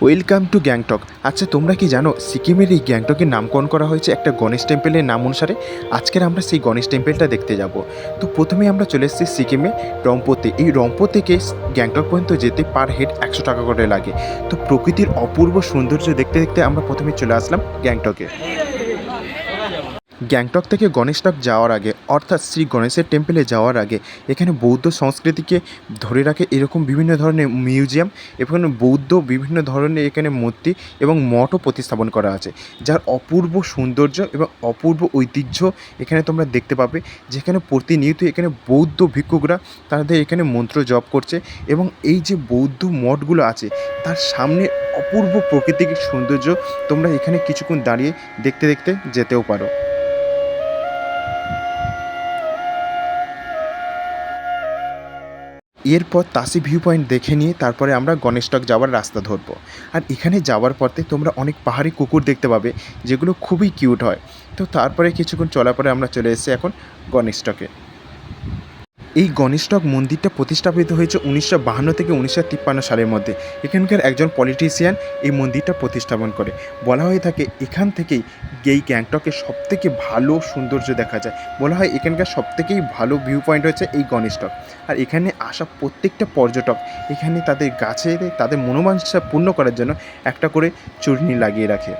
Welcome to Gangtok. আচ্ছা, তোমরা কি জানো সিকিমের এই গ্যাংটকের নামকরণ করা হয়েছে একটা গণেশ টেম্পেলের নাম অনুসারে? আজকের আমরা সেই গণেশ টেম্পেলটা দেখতে যাব। তো প্রথমে আমরা চলে এসেছি সিকিমে রংপোতে। এই রংপো থেকে গ্যাংটক পর্যন্ত যেতে পার হেড 100 টাকা করে লাগে। তো প্রকৃতির অপূর্ব সৌন্দর্য দেখতে দেখতে আমরা প্রথমে চলে আসলাম গ্যাংটকে। গ্যাংটক থেকে গণেশটক যাওয়ার আগে, অর্থাৎ শ্রী গণেশের টেম্পেলে যাওয়ার আগে, এখানে বৌদ্ধ সংস্কৃতিকে ধরে রাখে এরকম বিভিন্ন ধরনের মিউজিয়াম এবং বৌদ্ধ বিভিন্ন ধরনের এখানে মূর্তি এবং মঠও প্রতিস্থাপন করা আছে, যার অপূর্ব সৌন্দর্য এবং অপূর্ব ঐতিহ্য এখানে তোমরা দেখতে পাবে। যেখানে প্রতিনিয়ত এখানে বৌদ্ধ ভিক্ষুকরা তাদের এখানে মন্ত্র জপ করছে এবং এই যে বৌদ্ধ মঠগুলো আছে তার সামনে অপূর্ব প্রাকৃতিক সৌন্দর্য তোমরা এখানে কিছুক্ষণ দাঁড়িয়ে দেখতে দেখতে যেতেও পারো। এরপর তাসি ভিউ পয়েন্ট দেখে নিয়ে তারপরে আমরা গণেশটক যাওয়ার রাস্তা ধরবো। আর এখানে যাওয়ার পথে তোমরা অনেক পাহাড়ি কুকুর দেখতে পাবে, যেগুলো খুবই কিউট হয়। তো তারপরে কিছুক্ষণ চলার পরে আমরা চলে এসেছি এখন গণেশটকে। এই গণেশটক মন্দিরটা প্রতিষ্ঠাপিত হয়েছে 1952 থেকে 1953 সালের মধ্যে। এখানকার একজন পলিটিশিয়ান এই মন্দিরটা প্রতিস্থাপন করে। বলা হয়ে থাকে এখান থেকেই এই গ্যাংটকের সবথেকে ভালো সৌন্দর্য দেখা যায়। বলা হয় এখানকার সবথেকেই ভালো ভিউ পয়েন্ট হচ্ছে এই গণেশটক। আর এখানে আসা প্রত্যেকটা পর্যটক এখানে তাদের গাছে তাদের মনোবাঞ্ছা পূর্ণ করার জন্য একটা করে চূর্ণি লাগিয়ে রাখে।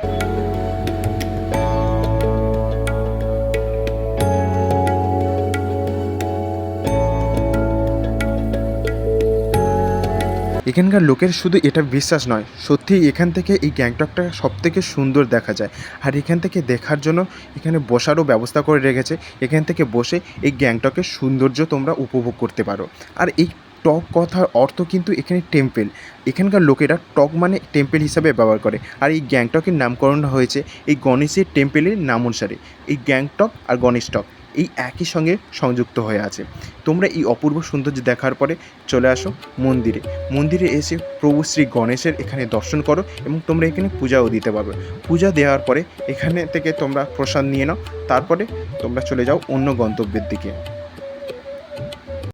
এখানকার লোকের শুধু এটা বিশ্বাস নয়, সত্যিই এখান থেকে এই গ্যাংটকটা সবথেকে সুন্দর দেখা যায়। আর এখান থেকে দেখার জন্য এখানে বসারও ব্যবস্থা করে রেখেছে। এখান থেকে বসে এই গ্যাংটকের সৌন্দর্য তোমরা উপভোগ করতে পারো। আর এই টক কথার অর্থ কিন্তু এখানে টেম্পেল। এখানকার লোকেরা টক মানে টেম্পেল হিসাবে ব্যবহার করে। আর এই গ্যাংটকের নামকরণ হয়েছে এই গণেশের টেম্পেলের নাম অনুসারে। এই গ্যাংটক আর গণেশটক এই একই সঙ্গে সংযুক্ত হয়ে আছে। তোমরা এই অপূর্ব সৌন্দর্য দেখার পরে চলে আসো মন্দিরে। মন্দিরে এসে প্রভু শ্রী গণেশের এখানে দর্শন করো এবং তোমরা এখানে পূজাও দিতে পারবে। পূজা দেওয়ার পরে এখানে থেকে তোমরা প্রসাদ নিয়ে নাও, তারপরে তোমরা চলে যাও অন্য গন্তব্যের দিকে।